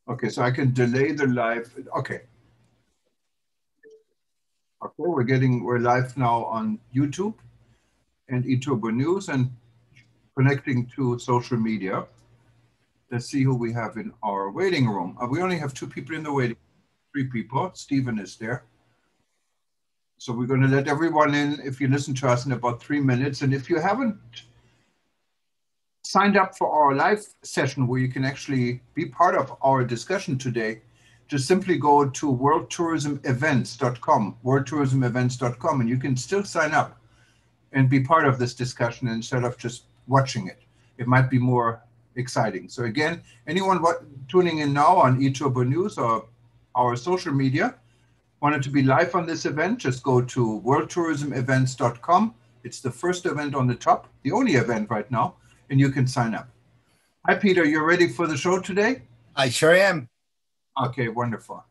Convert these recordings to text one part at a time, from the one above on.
Okay, so I can delay the live. Okay. Okay, we're live now on YouTube and eTurboNews and connecting to social media. Let's see who we have in our waiting room. We only have 2 people in the waiting room, 3 people. Stephen is there. So we're going to let everyone in if you listen to us in about 3 minutes. And if you haven't signed up for our live session where you can actually be part of our discussion today, just simply go to worldtourismevents.com, and you can still sign up and be part of this discussion instead of just watching it. It might be more exciting. So again, anyone tuning in now on eTurboNews or our social media, wanted to be live on this event, just go to worldtourismevents.com. It's the first event on the top, the only event right now, and you can sign up. Hi, Peter, you ready for the show today? I sure am. Okay, wonderful.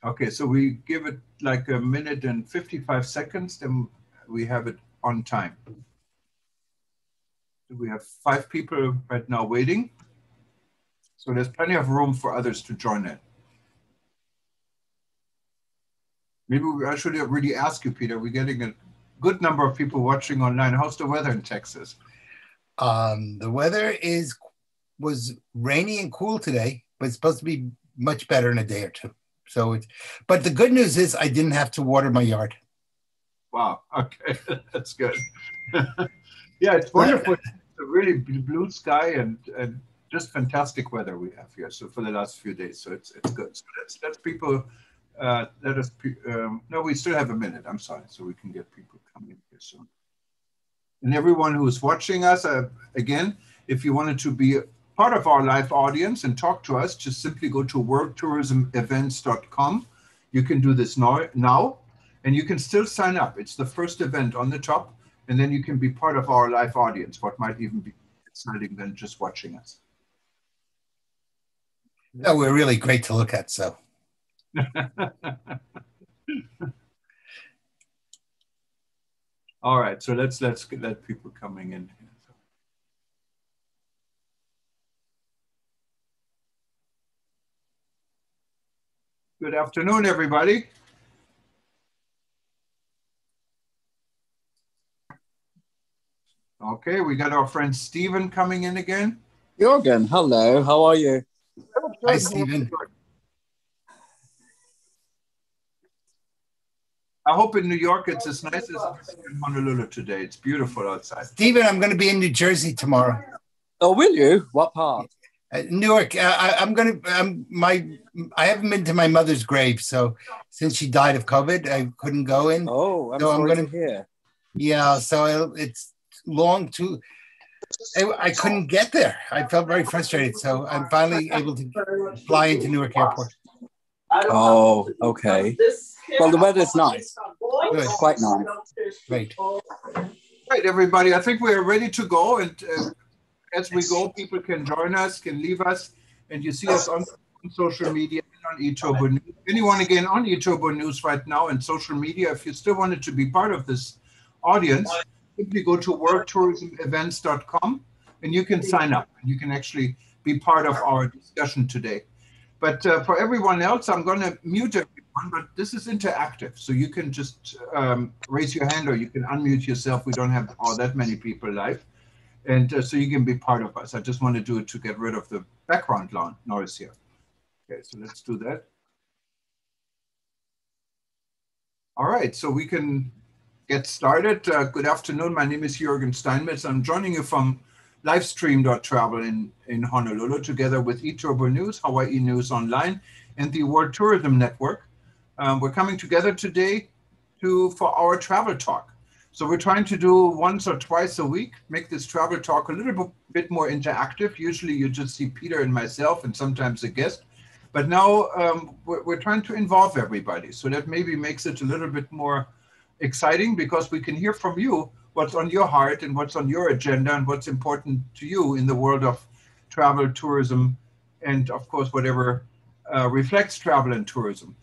Okay, so we give it like 1 minute and 55 seconds, then we have it on time. We have 5 people right now waiting. So there's plenty of room for others to join in. Maybe I should really ask you, Peter, we're getting a good number of people watching online. How's the weather in Texas? The weather was rainy and cool today, but it's supposed to be much better in a day or two. But the good news is I didn't have to water my yard. Wow, okay, that's good. Yeah, it's wonderful. It's a really blue sky and just fantastic weather we have here. So for the last few days, so it's good. So let's people, no, we still have a minute, I'm sorry, so we can get people coming here soon. And everyone who's watching us, again, if you wanted to be part of our live audience and talk to us, just simply go to worldtourismevents.com. You can do this now, and you can still sign up. It's the first event on the top, and then you can be part of our live audience, what might even be exciting than just watching us. No, we're really great to look at, so. All right, so let's let people coming in here. Good afternoon, everybody. Okay, we got our friend Stephen coming in again. Jürgen, hello, how are you? Hi, Stephen. I hope in New York it's as nice as it is in Honolulu today. It's beautiful outside. Stephen, I'm going to be in New Jersey tomorrow. Oh, will you? What part? Newark. I haven't been to my mother's grave, so since she died of COVID, I couldn't go in. Oh, I'm sorry to hear. Yeah, so it's long to. I couldn't get there. I felt very frustrated, so I'm finally able to fly into Newark Airport. Oh, okay. Well, the weather's nice. Good. It's quite nice. Great. Right, everybody. I think we're ready to go, and as we go, people can join us, can leave us, and you see us on social media and on eTurboNews. Anyone again on eTurboNews right now and social media, if you still wanted to be part of this audience, simply go to worldtourismevents.com and you can sign up. You can actually be part of our discussion today. But for everyone else, I'm going to mute everyone, but this is interactive. So you can just raise your hand or you can unmute yourself. We don't have all that many people live. And so you can be part of us. I just want to do it to get rid of the background noise here. Okay, so let's do that. All right, so we can get started. Good afternoon. My name is Jürgen Steinmetz. I'm joining you from Livestream.travel in Honolulu, together with eTurboNews, Hawaii News Online, and the World Tourism Network. We're coming together today for our travel talk. So we're trying to do once or twice a week, make this travel talk a little bit more interactive. Usually you just see Peter and myself and sometimes a guest. But now we're trying to involve everybody. So that maybe makes it a little bit more exciting because we can hear from you what's on your heart and what's on your agenda and what's important to you in the world of travel, tourism, and of course, whatever reflects travel and tourism.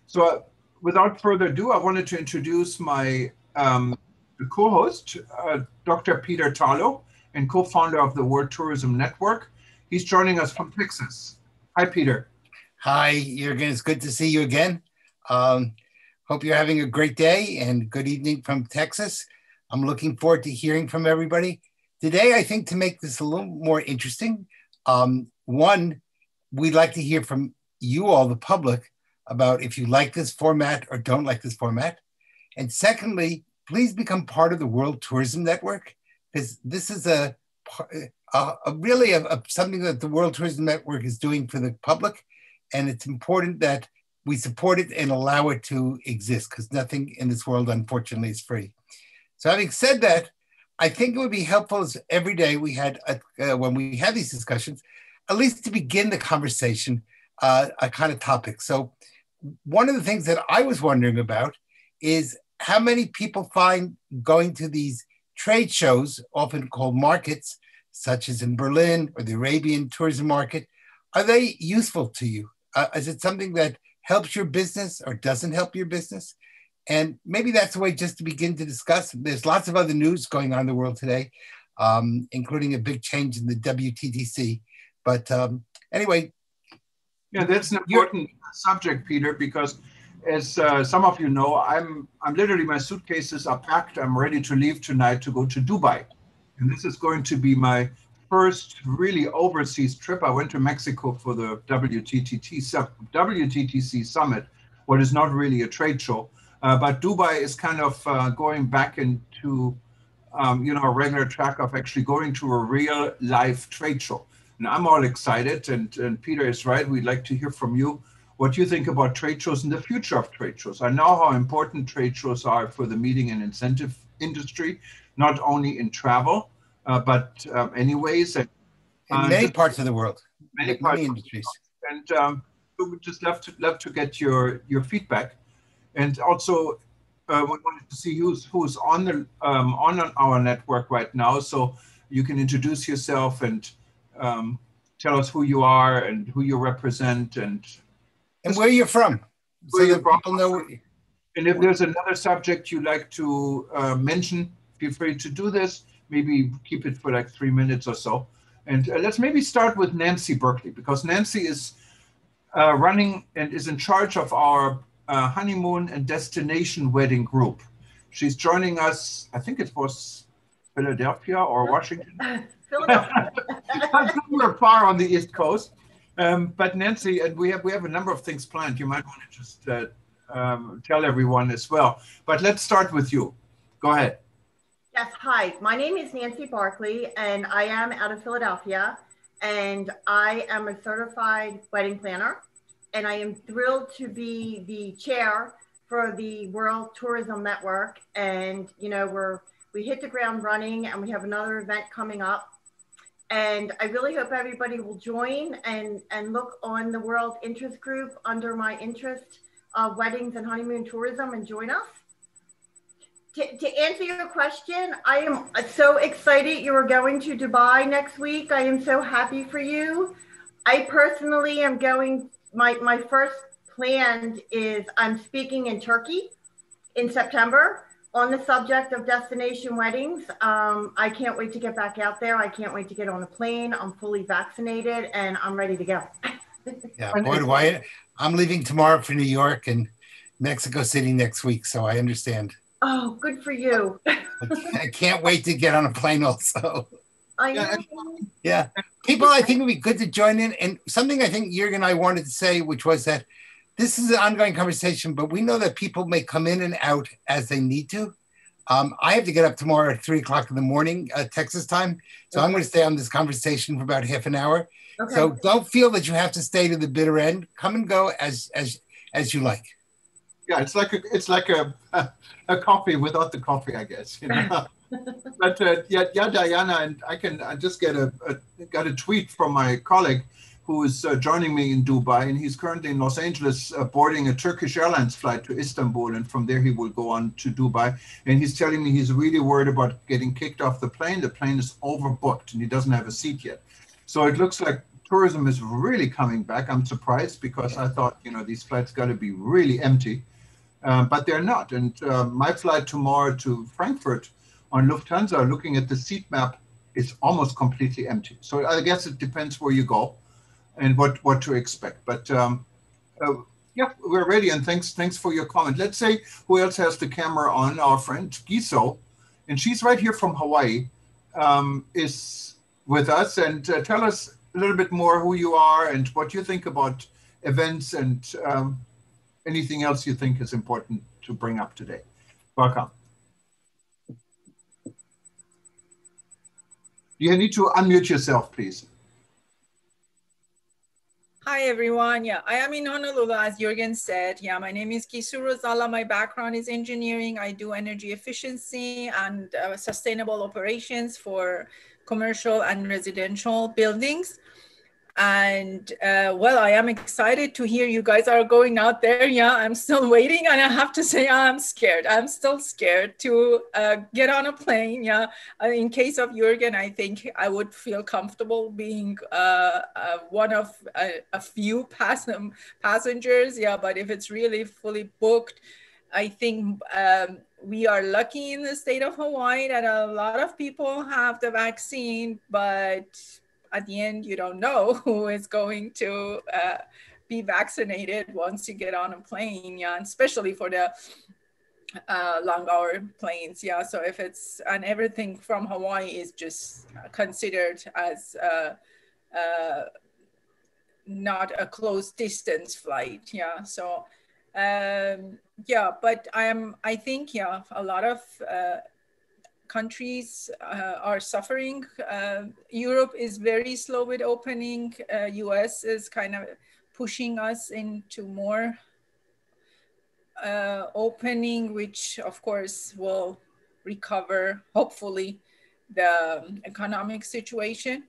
So without further ado, I wanted to introduce my co-host, Dr. Peter Tarlow, and co-founder of the World Tourism Network. He's joining us from Texas. Hi, Peter. Hi, Jürgen. It's good to see you again. Hope you're having a great day and good evening from Texas. I'm looking forward to hearing from everybody. Today, I think to make this a little more interesting, one, we'd like to hear from you all, the public, about if you like this format or don't like this format. And secondly, please become part of the World Tourism Network, because this is really something that the World Tourism Network is doing for the public. And it's important that we support it and allow it to exist, because nothing in this world, unfortunately, is free. So having said that, I think it would be helpful if every day we had, when we have these discussions, at least to begin the conversation, a kind of topic. So one of the things that I was wondering about is how many people find going to these trade shows, often called markets, such as in Berlin or the Arabian tourism market, are they useful to you? Is it something that helps your business or doesn't help your business? And maybe that's the way just to begin to discuss. There's lots of other news going on in the world today, including a big change in the WTTC. But anyway. Yeah, that's an important subject, Peter, because as some of you know, I'm literally, my suitcases are packed. I'm ready to leave tonight to go to Dubai. And this is going to be my first really overseas trip. I went to Mexico for the WTTC summit, what is not really a trade show. But Dubai is kind of going back into a regular track of actually going to a real live trade show. And I'm all excited, and Peter is right. We'd like to hear from you what you think about trade shows and the future of trade shows. I know how important trade shows are for the meeting and incentive industry, not only in travel, but anyways. In many parts of the world, many industries. And we would just love to get your feedback. And also, we wanted to see who's on our network right now, so you can introduce yourself and tell us who you are and who you represent and where you're from, so that people know. And if there's another subject you'd like to mention, feel free to do this. Maybe keep it for like 3 minutes or so. And let's maybe start with Nancy Berkeley, because Nancy is running and is in charge of our honeymoon and destination wedding group. She's joining us, I think it was Philadelphia or Washington. Philadelphia. We're far on the East Coast. But Nancy, and we have a number of things planned. You might want to just tell everyone as well. But let's start with you. Go ahead. Yes, hi. My name is Nancy Barkley, and I am out of Philadelphia, and I am a certified wedding planner, and I am thrilled to be the chair for the World Tourism Network. And we hit the ground running, and we have another event coming up. And I really hope everybody will join and look on the World Interest Group under my interest of weddings and honeymoon tourism and join us. To answer your question, I am so excited you are going to Dubai next week. I am so happy for you. I personally am going, my first plan is I'm speaking in Turkey in September on the subject of destination weddings. I can't wait to get back out there. I can't wait to get on a plane. I'm fully vaccinated and I'm ready to go. Yeah, boy, do I. I'm leaving tomorrow for New York and Mexico City next week, so I understand. Oh, good for you. I can't wait to get on a plane also. I know. Yeah. People, I think it would be good to join in. And something I think Jürgen and I wanted to say, which was that this is an ongoing conversation, but we know that people may come in and out as they need to. I have to get up tomorrow at 3 o'clock in the morning, Texas time. So I'm going to stay on this conversation for about half an hour. Okay. So don't feel that you have to stay to the bitter end. Come and go as you like. Yeah, it's like a coffee without the coffee, I guess. But Diana, and I just got a tweet from my colleague who is joining me in Dubai, and he's currently in Los Angeles boarding a Turkish Airlines flight to Istanbul, and from there he will go on to Dubai. And he's telling me he's really worried about getting kicked off the plane. The plane is overbooked, and he doesn't have a seat yet. So it looks like tourism is really coming back. I'm surprised because I thought, these flights got to be really empty. But they're not. And my flight tomorrow to Frankfurt on Lufthansa, looking at the seat map, is almost completely empty. So I guess it depends where you go and what to expect. But Yeah, we're ready, and thanks for your comment. Let's say who else has the camera on? Our friend Giso, and she's right here from Hawaii, is with us, and tell us a little bit more who you are and what you think about events and anything else you think is important to bring up today. Welcome. You need to unmute yourself, please. Hi, everyone. Yeah, I am in Honolulu, as Jürgen said. Yeah, my name is Kisuru Zala. My background is engineering. I do energy efficiency and sustainable operations for commercial and residential buildings. And well, I am excited to hear you guys are going out there. Yeah, I'm still waiting, and I have to say I'm scared. I'm still scared to get on a plane. Yeah, in case of Jürgen, I think I would feel comfortable being one of a few passengers. Yeah, but if it's really fully booked, I think we are lucky in the state of Hawaii that a lot of people have the vaccine, but at the end, you don't know who is going to be vaccinated once you get on a plane, yeah, and especially for the long hour planes, yeah. So if it's, and everything from Hawaii is just considered as not a close distance flight, yeah. So yeah, but I think, yeah, a lot of countries are suffering. Europe is very slow with opening. US is kind of pushing us into more opening, which of course will recover, hopefully, the economic situation.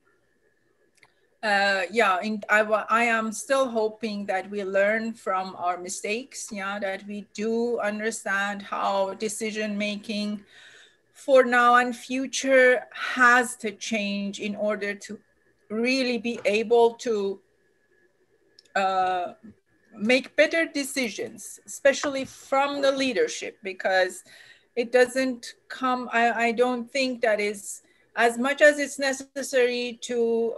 Yeah, I am still hoping that we learn from our mistakes, yeah, that we do understand how decision making for now and future has to change in order to really be able to make better decisions, especially from the leadership, because it doesn't come, I don't think that is, as much as it's necessary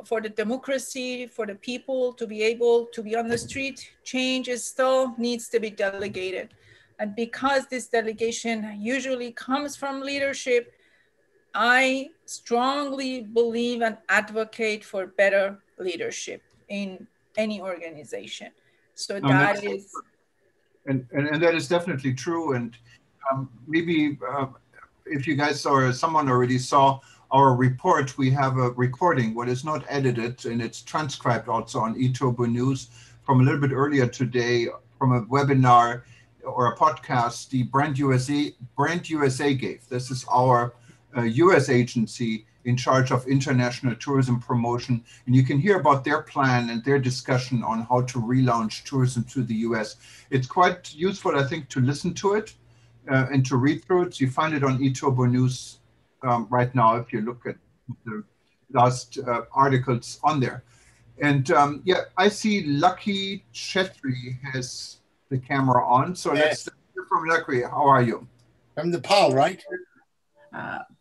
for the democracy, for the people to be able to be on the street, change is still needs to be delegated. And because this delegation usually comes from leadership, I strongly believe and advocate for better leadership in any organization. So that is, and that is definitely true. And maybe if you guys or someone already saw our report, we have a recording, what is not edited, and it's transcribed also on eTurboNews from a little bit earlier today, from a webinar or a podcast the Brand USA gave. This is our US agency in charge of international tourism promotion. And you can hear about their plan and their discussion on how to relaunch tourism to the US. It's quite useful, I think, to listen to it and to read through it. So you find it on eTurboNews right now if you look at the last articles on there. And yeah, I see Lucky Chetri has the camera on. So let's hear from Lucky. How are you? From Nepal, right?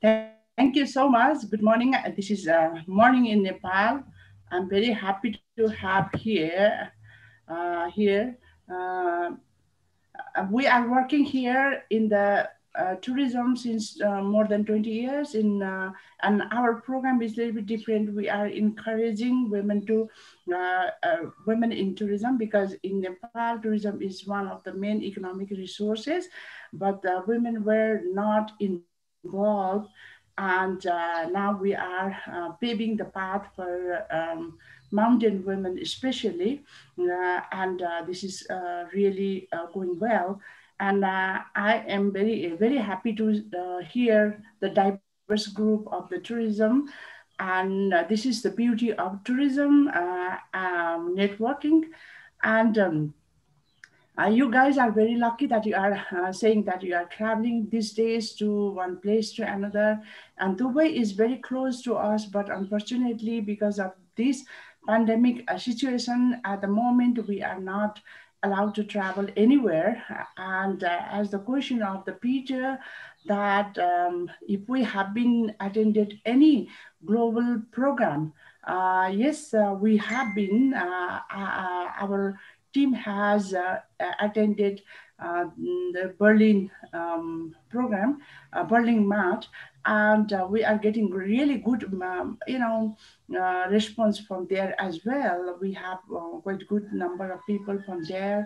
Thank you so much. Good morning. This is morning in Nepal. I'm very happy to have here. We are working here in the tourism since more than 20 years. And our program is a little bit different. We are encouraging women to women in tourism, because in Nepal, tourism is one of the main economic resources, but women were not involved. And now we are paving the path for mountain women especially, and this is really going well. And I am very happy to hear the diverse group of the tourism. And this is the beauty of tourism networking. And you guys are very lucky that you are saying that you are traveling these days to one place to another. And Dubai is very close to us, but unfortunately, because of this pandemic situation, at the moment, we are not allowed to travel anywhere. And as the question of the Peter, that if we have been attended any global program, yes, we have been, our team has attended the Berlin program, Berlin Mat, and we are getting really good, response from there as well. We have quite good number of people from there,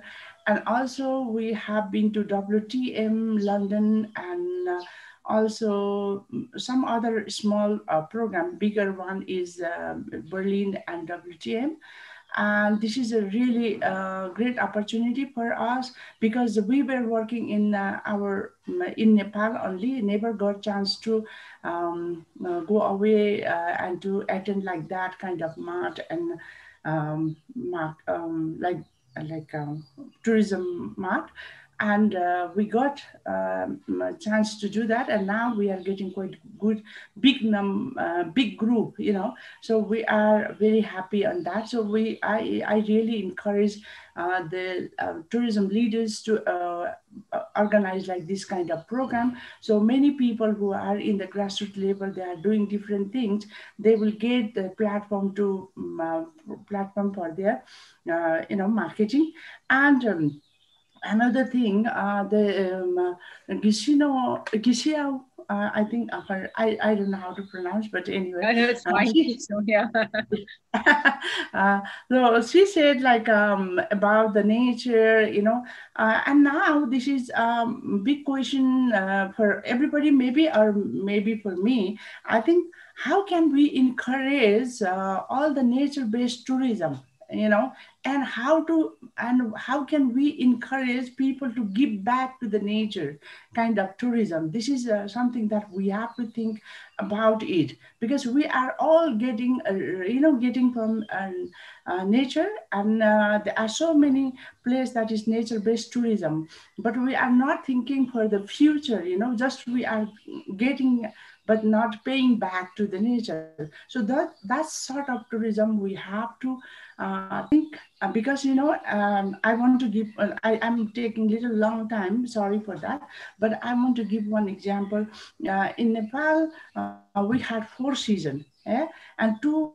and also we have been to WTM London and also some other small program. Bigger one is Berlin and WTM. And this is a really great opportunity for us because we were working in in Nepal only, never got chance to go away and to attend like that kind of mat and tourism mat. And we got a chance to do that, and now we are getting quite good, big group, So we are very happy on that. So I really encourage the tourism leaders to organize like this kind of program. So many people who are in the grassroots level, they are doing different things. They will get the platform to platform for their marketing. And another thing, the Gisio, I think I don't know how to pronounce, but anyway. I know it's fine. So, yeah. So she said like about the nature, and now this is big question for everybody, maybe, or maybe for me. I think, how can we encourage all the nature-based tourism? And how can we encourage people to give back to the nature kind of tourism? This is something that we have to think about it, because we are all getting getting from nature, and there are so many places that is nature-based tourism, but we are not thinking for the future, just we are getting but not paying back to the nature. So that sort of tourism we have to think, because I want to give, I'm taking a little long time, sorry for that, but I want to give one example. In Nepal, we had 4 seasons, and 2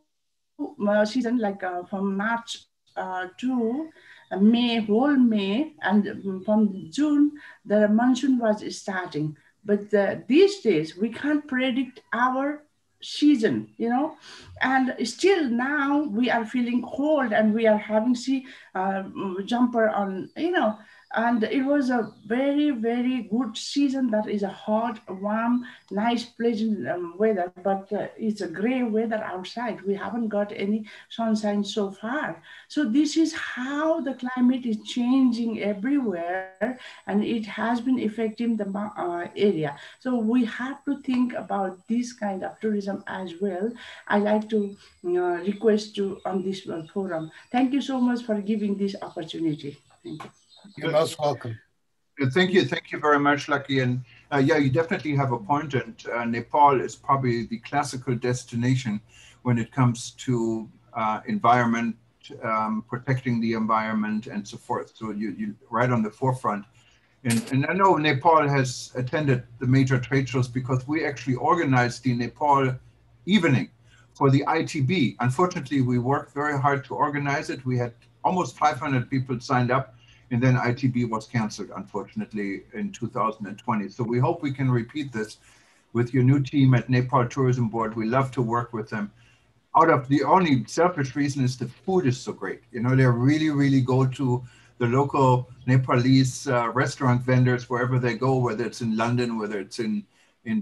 seasons, like from March to May, whole May, and from June, the monsoon was starting. But these days, we can't predict our season, and still now we are feeling cold and we are having jumper on, and it was a very, very good season. That is a hot, warm, nice, pleasant weather, but it's a gray weather outside. We haven't got any sunshine so far. So this is how the climate is changing everywhere, and it has been affecting the area. So we have to think about this kind of tourism as well. I like to request you on this forum. Thank you so much for giving this opportunity. Thank you. You're most welcome. Thank you very much, Lucky. And yeah, you definitely have a point. And Nepal is probably the classical destination when it comes to environment, protecting the environment, and so forth. So you're right on the forefront. And I know Nepal has attended the major trade shows because we actually organized the Nepal evening for the ITB. Unfortunately, we worked very hard to organize it. We had almost 500 people signed up, and then ITB was canceled, unfortunately, in 2020. So we hope we can repeat this with your new team at Nepal Tourism Board. We love to work with them. Out of the only selfish reason is the food is so great. They really, really go to the local Nepalese restaurant vendors wherever they go, whether it's in London, whether it's in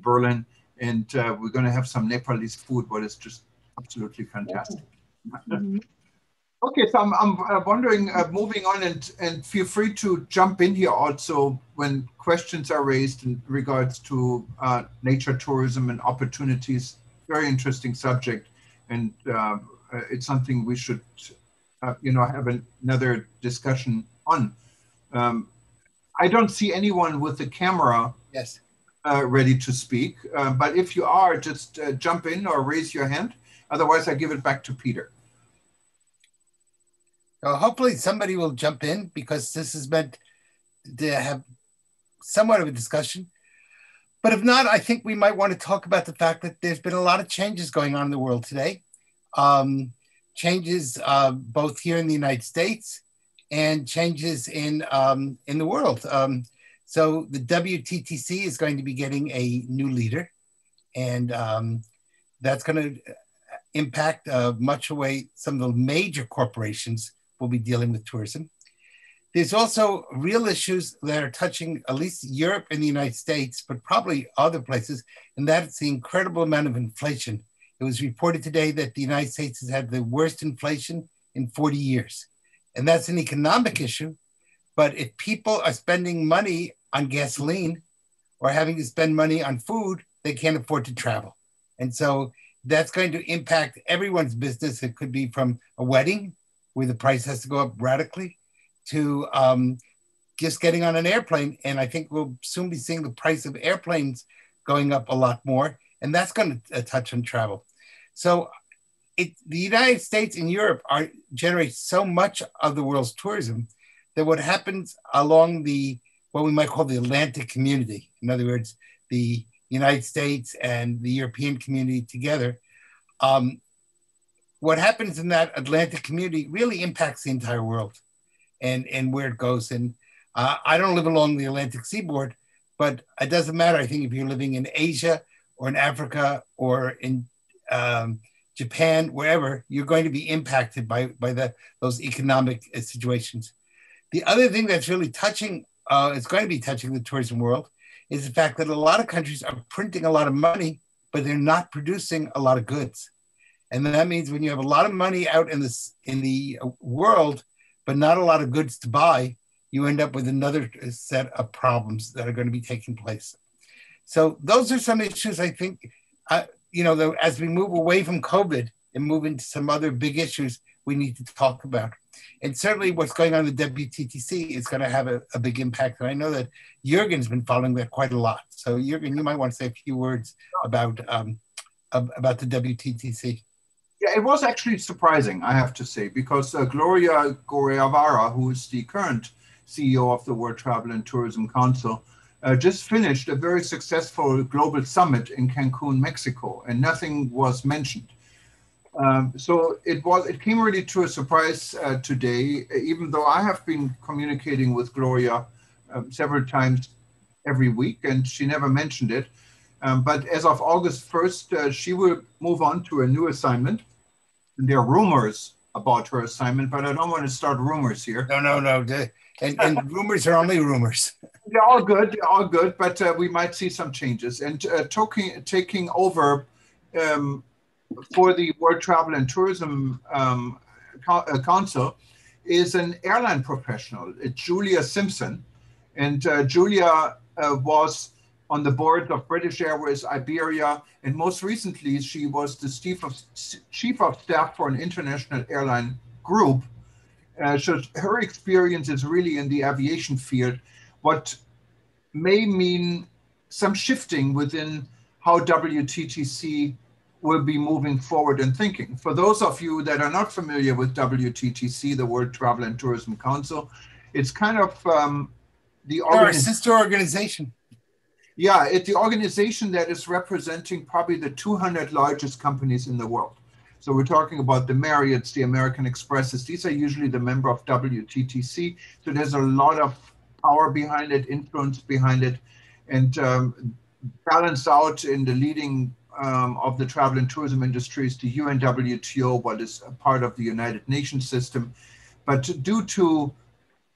Berlin. And we're going to have some Nepalese food, but it's just absolutely fantastic. Mm-hmm. Okay, so I'm wondering, moving on, and feel free to jump in here also when questions are raised in regards to nature tourism and opportunities. Very interesting subject, and it's something we should, have another discussion on. I don't see anyone with the camera. Yes. Ready to speak, but if you are, just jump in or raise your hand. Otherwise, I give it back to Peter. Hopefully somebody will jump in, because this is meant to have somewhat of a discussion. But if not, I think we might want to talk about the fact that there's been a lot of changes going on in the world today. Changes both here in the United States and changes in the world. So the WTTC is going to be getting a new leader, and that's going to impact much the way some of the major corporations will be dealing with tourism. There's also real issues that are touching at least Europe and the United States, but probably other places, and that's the incredible amount of inflation. It was reported today that the United States has had the worst inflation in 40 years. And that's an economic issue. But if people are spending money on gasoline or having to spend money on food, they can't afford to travel. And so that's going to impact everyone's business. It could be from a wedding where the price has to go up radically to just getting on an airplane. And I think we'll soon be seeing the price of airplanes going up a lot more. And that's going to touch on travel. So the United States and Europe generate so much of the world's tourism that what happens along what we might call the Atlantic community, in other words, the United States and the European community together, what happens in that Atlantic community really impacts the entire world and where it goes. And I don't live along the Atlantic seaboard, but it doesn't matter. I think if you're living in Asia or in Africa or in Japan, wherever, you're going to be impacted by those economic situations. The other thing that's really touching, it's going to be touching the tourism world, is the fact that a lot of countries are printing a lot of money, but they're not producing a lot of goods. And that means when you have a lot of money out in the world, but not a lot of goods to buy, you end up with another set of problems that are going to be taking place. So those are some issues I think, as we move away from COVID and move into some other big issues, we need to talk about. And certainly what's going on in the WTTC is going to have a big impact. And I know that Jürgen's been following that quite a lot. So Jürgen, you might want to say a few words about the WTTC. Yeah, it was actually surprising, I have to say, because Gloria Goreavara, who is the current CEO of the World Travel and Tourism Council, just finished a very successful global summit in Cancun, Mexico, and nothing was mentioned. So it came really to a surprise today, even though I have been communicating with Gloria several times every week, and she never mentioned it. But as of August 1st, she will move on to a new assignment. And there are rumors about her assignment, but I don't want to start rumors here. No. And rumors are only rumors. They're all good, but we might see some changes. And taking over for the World Travel and Tourism Council is an airline professional. It's Julia Simpson. And Julia was on the board of British Airways, Iberia, and most recently, she was the chief of staff for an international airline group. So her experience is really in the aviation field, what may mean some shifting within how WTTC will be moving forward and thinking. For those of you that are not familiar with WTTC, the World Travel and Tourism Council, it's kind of our sister organization. Yeah, it's the organization that is representing probably the 200 largest companies in the world. So we're talking about the Marriotts, the American Expresses. These are usually the member of WTTC. So there's a lot of power behind it, influence behind it, and balanced out in the leading of the travel and tourism industry is the UNWTO, what is a part of the United Nations system. But due to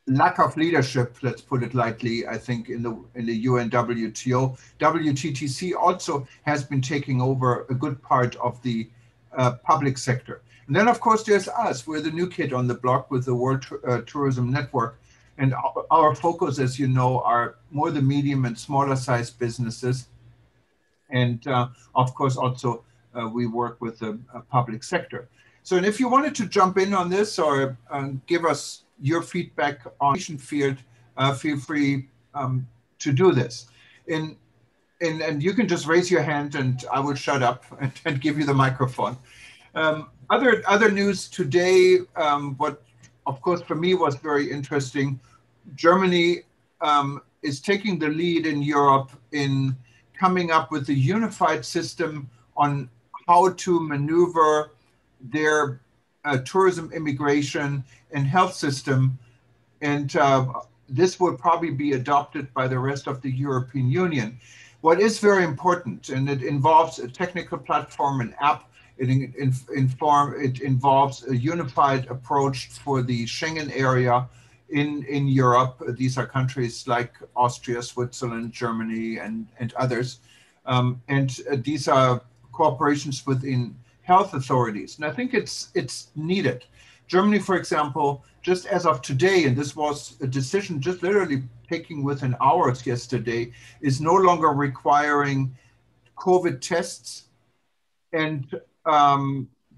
lack of leadership, let's put it lightly, I think in the UNWTO, WTTC also has been taking over a good part of the public sector. And then of course there's us, we're the new kid on the block with the World Tourism Network. And our focus, as you know, are more the medium and smaller sized businesses. And of course also we work with the public sector. So and if you wanted to jump in on this or give us your feedback on the field, feel free to do this. And you can just raise your hand and I will shut up and give you the microphone. Other news today, what of course for me was very interesting, Germany is taking the lead in Europe in coming up with a unified system on how to maneuver their tourism, immigration, and health system and this will probably be adopted by the rest of the European Union. What is very important, and it involves a technical platform, an app, it involves a unified approach for the Schengen area in Europe. These are countries like Austria, Switzerland, Germany, and others. These are cooperations within health authorities. And I think it's needed. Germany, for example, just as of today, and this was a decision just literally taking within hours yesterday, is no longer requiring COVID tests and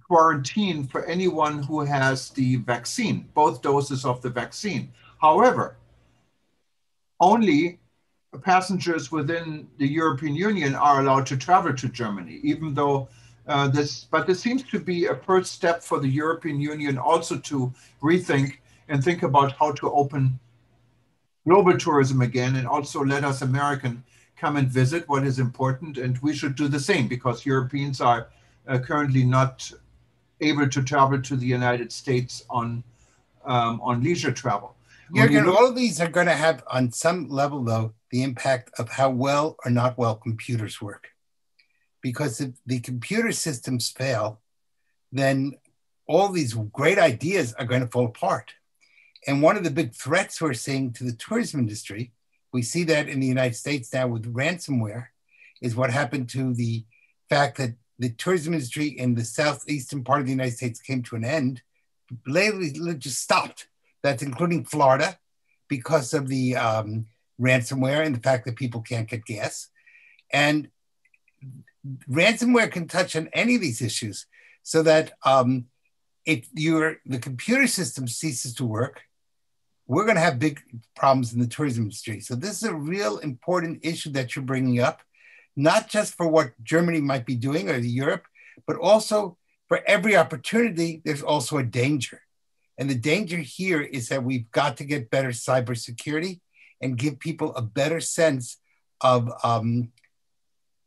quarantine for anyone who has the vaccine, both doses of the vaccine. However, only passengers within the European Union are allowed to travel to Germany, even though but this seems to be a first step for the European Union also to rethink and think about how to open global tourism again, and also let us American come and visit, what is important. And we should do the same, because Europeans are currently not able to travel to the United States on leisure travel. Jürgen, all of these are going to have, on some level, though, the impact of how well or not well computers work. Because if the computer systems fail, then all these great ideas are going to fall apart. And one of the big threats we're seeing to the tourism industry, we see that in the United States now with ransomware, is what happened to the fact that the tourism industry in the southeastern part of the United States came to an end, lately just stopped. That's including Florida, because of the ransomware and the fact that people can't get gas. And ransomware can touch on any of these issues, so that if the computer system ceases to work, we're going to have big problems in the tourism industry. So this is a real important issue that you're bringing up, not just for what Germany might be doing or Europe, but also for every opportunity, there's also a danger. And the danger here is that we've got to get better cybersecurity and give people a better sense of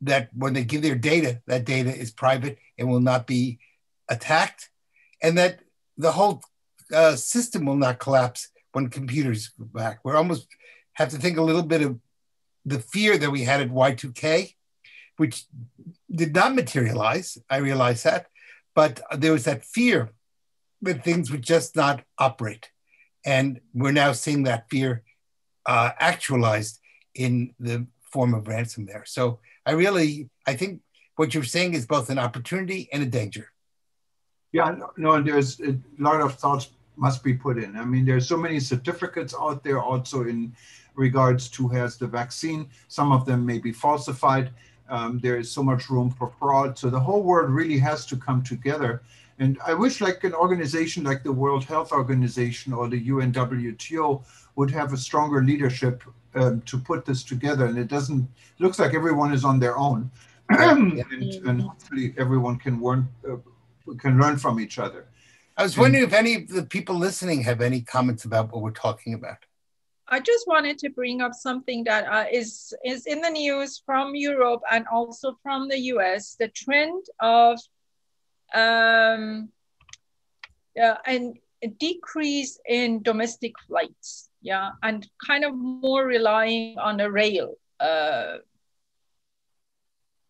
that when they give their data, that data is private and will not be attacked, and that the whole system will not collapse when computers go back. We almost have to think a little bit of the fear that we had at Y2K, which did not materialize. I realize that, but there was that fear that things would just not operate. And we're now seeing that fear actualized in the form of ransomware. So I think what you're saying is both an opportunity and a danger. Yeah, no, there's a lot of thoughts must be put in. I mean, there's so many certificates out there also in regards to who has the vaccine. Some of them may be falsified. There is so much room for fraud. So the whole world really has to come together. And I wish like an organization like the World Health Organization or the UNWTO would have a stronger leadership to put this together. And it looks like everyone is on their own. and hopefully everyone can learn from each other. I was wondering if any of the people listening have any comments about what we're talking about. I just wanted to bring up something that is in the news from Europe and also from the US, the trend of a decrease in domestic flights, and kind of more relying on the rail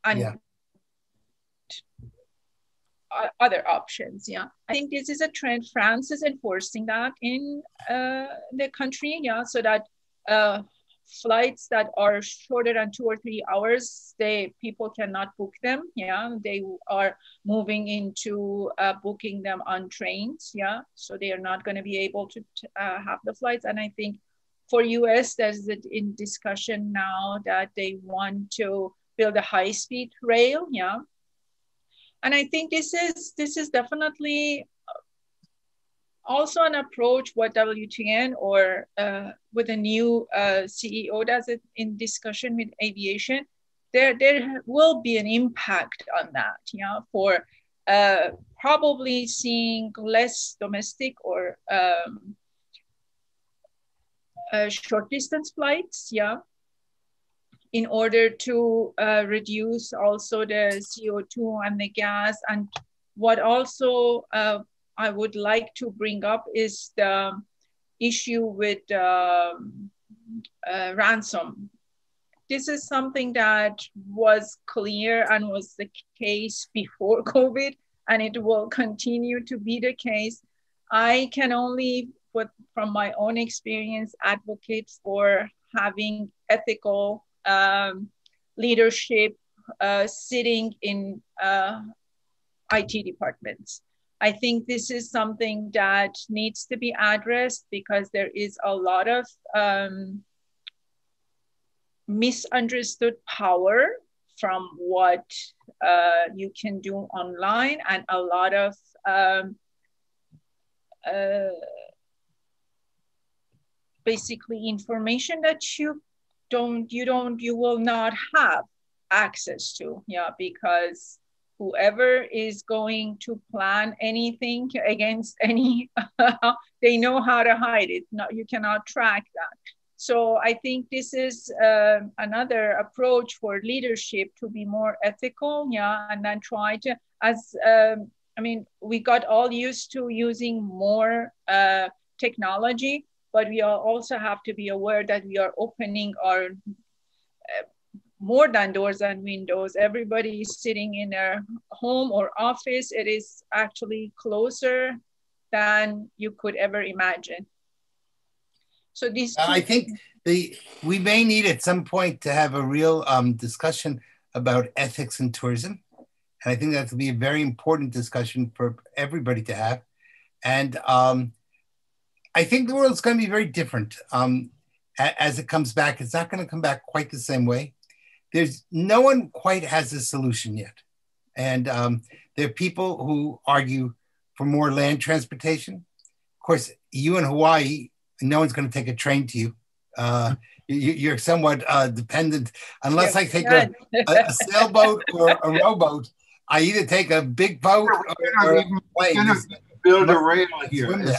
and other options. I think this is a trend. France is enforcing that in the country, so that flights that are shorter than 2 or 3 hours, people cannot book them. They are moving into booking them on trains. So they are not going to be able to have the flights. And I think for US, there's in discussion now that they want to build a high-speed rail. And I think this is definitely also an approach what WTN or with a new CEO does it in discussion with aviation. There will be an impact on that, for probably seeing less domestic or short distance flights, in order to reduce also the CO2 and the gas. And what also I would like to bring up is the issue with ransom. This is something that was clear and was the case before COVID, and it will continue to be the case. I can only, from my own experience, advocate for having ethical leadership sitting in IT departments. I think this is something that needs to be addressed because there is a lot of misunderstood power from what you can do online, and a lot of basically information that you will not have access to, because whoever is going to plan anything against any, they know how to hide it. No, you cannot track that. So I think this is another approach for leadership to be more ethical, and then try to, we got all used to using more technology, but we also have to be aware that we are opening our more than doors and windows. Everybody is sitting in their home or office. It is actually closer than you could ever imagine. So these I think we may need at some point to have a real discussion about ethics in tourism. And I think that will be a very important discussion for everybody to have. And I think the world's going to be very different as it comes back. It's not going to come back quite the same way. No one quite has a solution yet. And there are people who argue for more land transportation. Of course, you in Hawaii, no one's going to take a train to you. You're somewhat dependent, unless I take a sailboat or a rowboat. I either take a big boat or a plane. Build a rail here.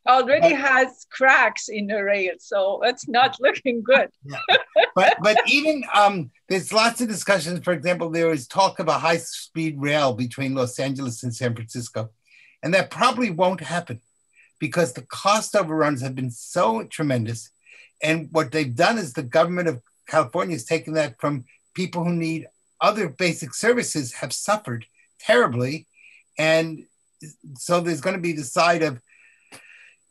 Already has cracks in the rail, so it's not looking good. But even there's lots of discussions. For example, there is talk of a high-speed rail between Los Angeles and San Francisco, and that probably won't happen, because the cost overruns have been so tremendous. And what they've done is the government of California has taken that from people who need other basic services, have suffered terribly. And so there's going to be the side of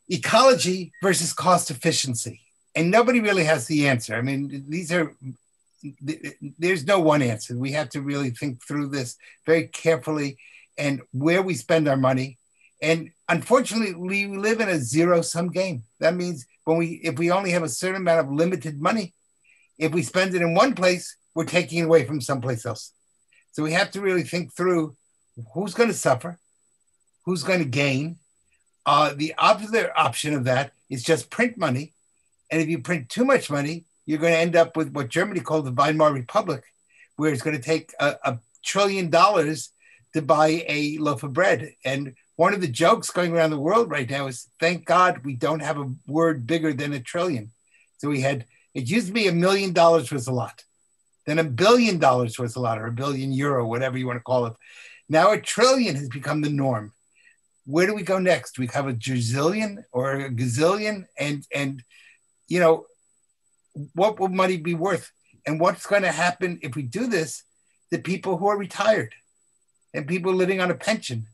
ecology versus cost efficiency. And nobody really has the answer. I mean, there's no one answer. We have to really think through this very carefully and where we spend our money. And unfortunately, we live in a zero-sum game. That means if we only have a certain amount of limited money, if we spend it in one place, we're taking it away from someplace else. So we have to really think through who's going to suffer, who's going to gain. The opposite option of that is just print money. And if you print too much money, you're going to end up with what Germany called the Weimar Republic, where it's going to take $1 trillion to buy a loaf of bread. And one of the jokes going around the world right now is, thank God we don't have a word bigger than $1 trillion. So it used to be $1 million was a lot. Then $1 billion was a lot, or €1 billion, whatever you want to call it. Now $1 trillion has become the norm. Where do we go next? We have a gazillion or a gazillion, and what will money be worth? And what's going to happen if we do this to people who are retired, and people living on a pension,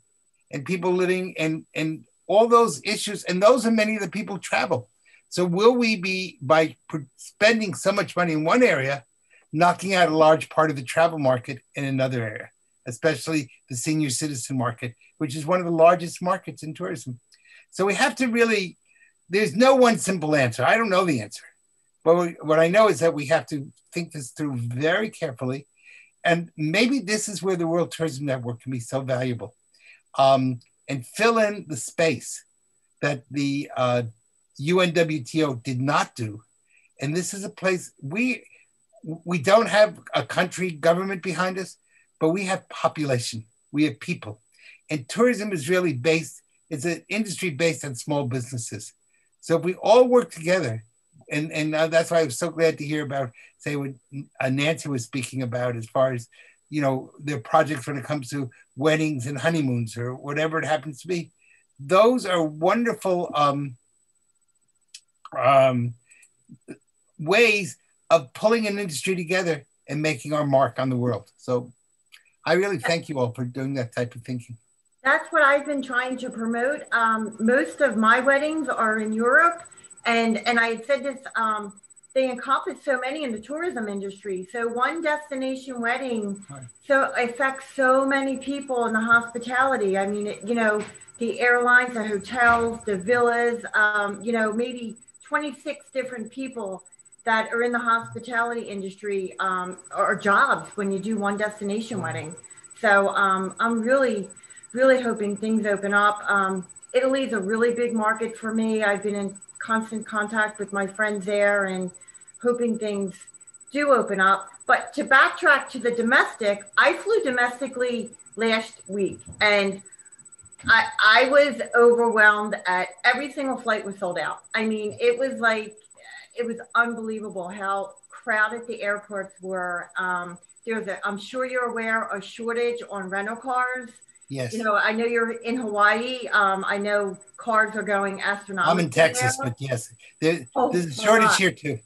and people living in all those issues? And those are many of the people who travel. So will we be, by spending so much money in one area, knocking out a large part of the travel market in another area, especially the senior citizen market, which is one of the largest markets in tourism? So we have to really, there's no one simple answer. I don't know the answer. But what I know is that we have to think this through very carefully. And maybe this is where the World Tourism Network can be so valuable, and fill in the space that the UNWTO did not do. And this is a place, we don't have a country government behind us, but we have population, we have people. And tourism is really based, it's an industry based on small businesses. So if we all work together, and that's why I was so glad to hear about, say, what Nancy was speaking about as far as, their projects when it comes to weddings and honeymoons or whatever it happens to be. Those are wonderful ways of pulling an industry together and making our mark on the world. So I really thank you all for doing that type of thinking. That's what I've been trying to promote. Most of my weddings are in Europe, and I had said this, they encompass so many in the tourism industry. So one destination wedding so affects so many people in the hospitality. I mean, the airlines, the hotels, the villas, maybe 26 different people that are in the hospitality industry or jobs when you do one destination wedding. So I'm really hoping things open up. Italy is a really big market for me. I've been in constant contact with my friends there and hoping things do open up. But to backtrack to the domestic, I flew domestically last week and I was overwhelmed at every single flight was sold out. I mean, it was unbelievable how crowded the airports were. There's I'm sure you're aware, a shortage on rental cars. Yes. I know you're in Hawaii. I know cars are going astronomical. I'm in Texas, but yes, there's a shortage here too.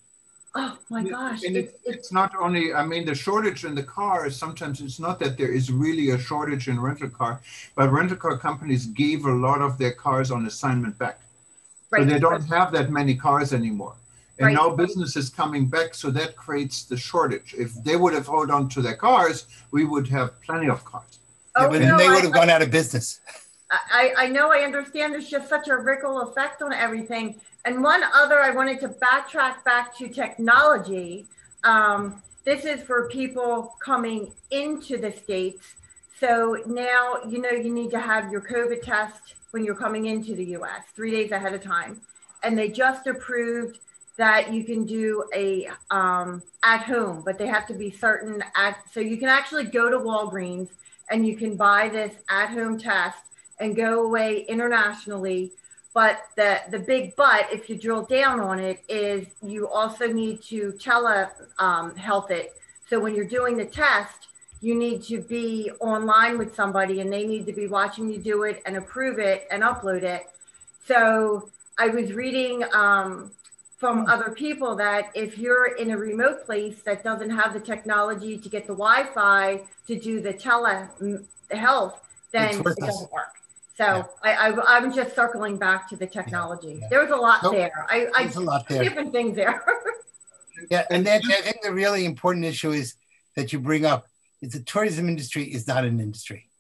Oh my gosh. And it's not only, I mean, the shortage in the cars, sometimes it's not that there is really a shortage in rental car, but rental car companies gave a lot of their cars on assignment back. Right. So they don't have that many cars anymore. And now business is coming back, so that creates the shortage. If they would have held on to their cars, we would have plenty of cars. Yeah, but then they would have gone out of business. I know, I understand there's just such a ripple effect on everything. And one other, I wanted to backtrack back to technology. This is for people coming into the States. So now, you need to have your COVID test when you're coming into the US 3 days ahead of time. And they just approved that you can do a at home, but they have to be certain so you can actually go to Walgreens and you can buy this at home test and go away internationally. But the big but, if you drill down on it, is you also need to telehealth it. So when you're doing the test, you need to be online with somebody and they need to be watching you do it and approve it and upload it. So I was reading from other people that if you're in a remote place that doesn't have the technology to get the Wi-Fi to do the telehealth, then it doesn't work. So I'm just circling back to the technology. Yeah. There's a lot there. There's a lot there. Different things there. Yeah, and then I think the really important issue is that you bring up is the tourism industry is not an industry.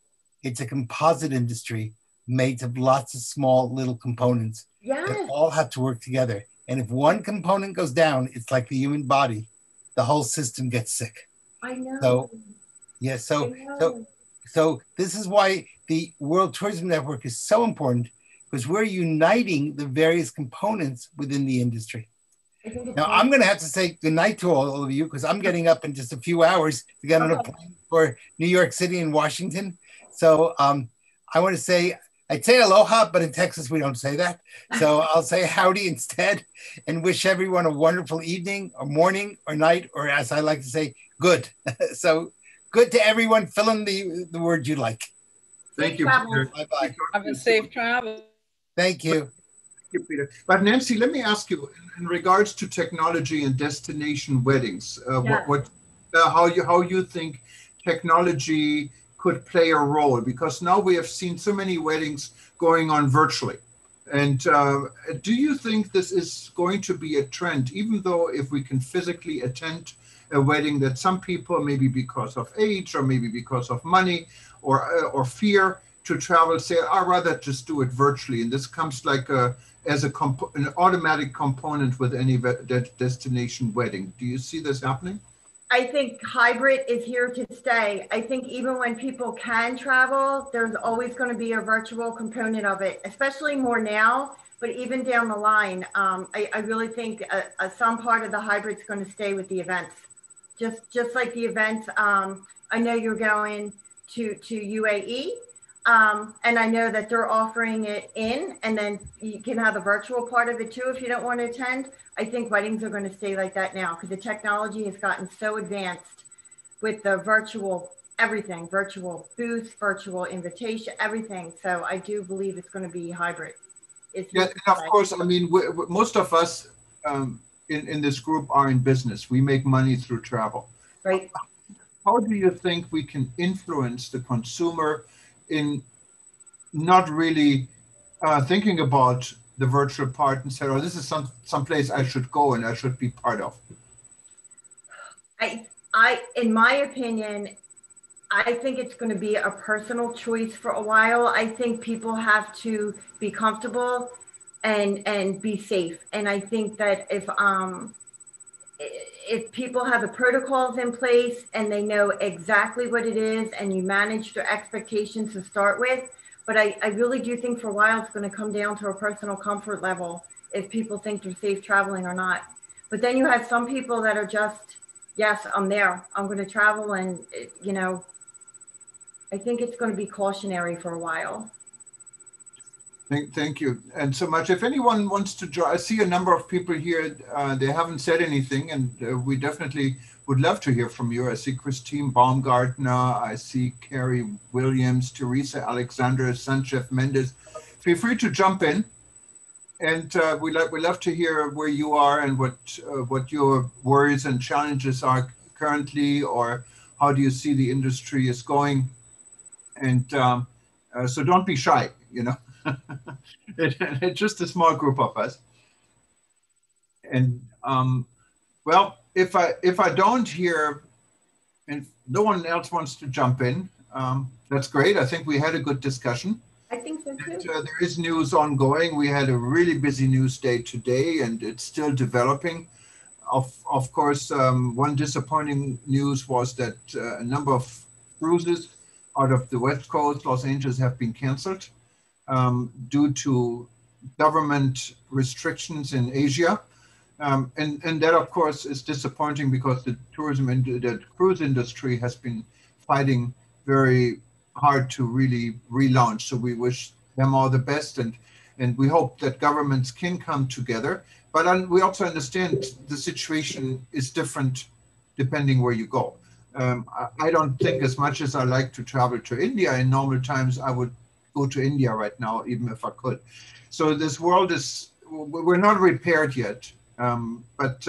It's a composite industry made of lots of small little components that all have to work together. And if one component goes down, it's like the human body. The whole system gets sick. I know. So, yeah, so this is why the World Tourism Network is so important, because we're uniting the various components within the industry. Now, I'm going to have to say goodnight to all of you, because I'm getting up in just a few hours to get on a plane for New York City and Washington. So I want to say, I'd say aloha, but in Texas, we don't say that. So I'll say howdy instead, and wish everyone a wonderful evening or morning or night, or as I like to say, good. So good to everyone. Fill in the word you like. Thank you, Peter. Bye-bye. Have a safe travel. Thank you. Thank you, Peter. But Nancy, let me ask you, in regards to technology and destination weddings, how you think technology could play a role, because now we have seen so many weddings going on virtually. And do you think this is going to be a trend, even though if we can physically attend a wedding, that some people, maybe because of age or maybe because of money or fear to travel, say, I'd rather just do it virtually. And this comes like as an automatic component with any destination wedding. Do you see this happening? I think hybrid is here to stay. I think even when people can travel, there's always going to be a virtual component of it, especially more now, but even down the line. I really think some part of the hybrid is going to stay with the events. Just like the events, I know you're going to UAE, and I know that they're offering it in, and then you can have the virtual part of it too if you don't want to attend. I think weddings are going to stay like that now because the technology has gotten so advanced with the virtual everything, virtual booths, virtual invitation, everything. So I do believe it's going to be hybrid. Yeah, and of course, I mean, most of us in this group are in business. We make money through travel. Right. How do you think we can influence the consumer in not really thinking about the virtual part and say, oh, this is some place I should go and I should be part of? In my opinion, I think it's going to be a personal choice for a while. I think people have to be comfortable and be safe. And I think that if people have the protocols in place and they know exactly what it is and you manage their expectations to start with, but I really do think for a while it's going to come down to a personal comfort level if people think they're safe traveling or not. But then you have some people that are just, yes, I'm there. I'm going to travel and, you know, I think it's going to be cautionary for a while. Thank you. And so much. If anyone wants to join, I see a number of people here. They haven't said anything, and we definitely would love to hear from you. I see Christine Baumgartner. I see Carrie Williams, Teresa Alexander, Sanchev Mendes. Feel free to jump in. And we love to hear where you are and what your worries and challenges are currently, or how do you see the industry is going. And so don't be shy, you know. It's just a small group of us. And well, if I don't hear, and no one else wants to jump in, that's great. I think we had a good discussion. I think so too. And, there is news ongoing. We had a really busy news day today, and it's still developing. Of course, one disappointing news was that a number of cruises out of the West Coast, Los Angeles, have been canceled due to government restrictions in Asia. And that, of course, is disappointing because the cruise industry has been fighting very hard to really relaunch. So we wish them all the best, and we hope that governments can come together. But we also understand the situation is different depending where you go. I don't think, as much as I like to travel to India in normal times, I would go to India right now, even if I could. So this world we're not repaired yet, but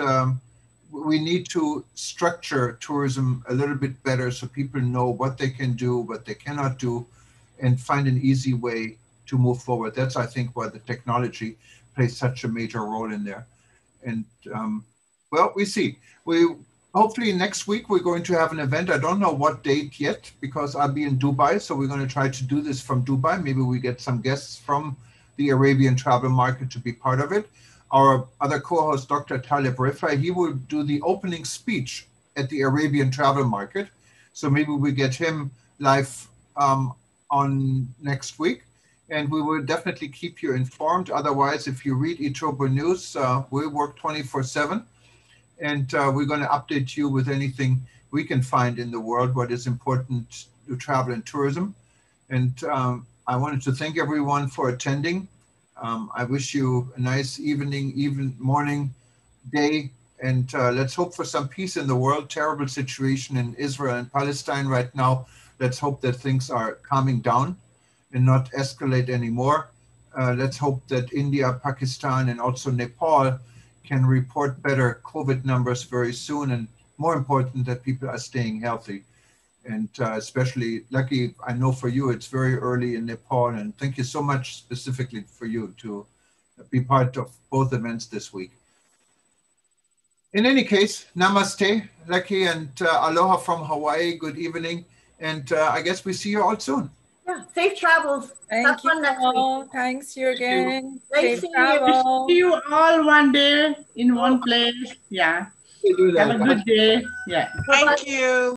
we need to structure tourism a little bit better so people know what they can do, what they cannot do, and find an easy way to move forward. That's, I think, why the technology plays such a major role in there. And well, we see. Hopefully next week we're going to have an event. I don't know what date yet because I'll be in Dubai. So we're going to try to do this from Dubai. Maybe we get some guests from the Arabian travel market to be part of it. Our other co-host, Dr. Taleb Rifai, he will do the opening speech at the Arabian travel market. So maybe we get him live on next week. And we will definitely keep you informed. Otherwise, if you read eTurboNews, we work 24/7. And we're going to update you with anything we can find in the world, what is important to travel and tourism. And I wanted to thank everyone for attending. I wish you a nice evening, morning, day, and let's hope for some peace in the world. Terrible situation in Israel and Palestine right now. Let's hope that things are calming down and not escalate anymore. Let's hope that India, Pakistan, and also Nepal can report better COVID numbers very soon, and more important, that people are staying healthy. And especially lucky, I know for you, it's very early in Nepal, and thank you so much specifically for you to be part of both events this week. In any case, namaste, Lucky, and aloha from Hawaii, good evening. And I guess we see you all soon. Yeah, safe travels. Thank you all. Thanks, Jürgen. Safe Safe travel. See you all one day in one place. Yeah. Have a good day. Yeah. Thank you.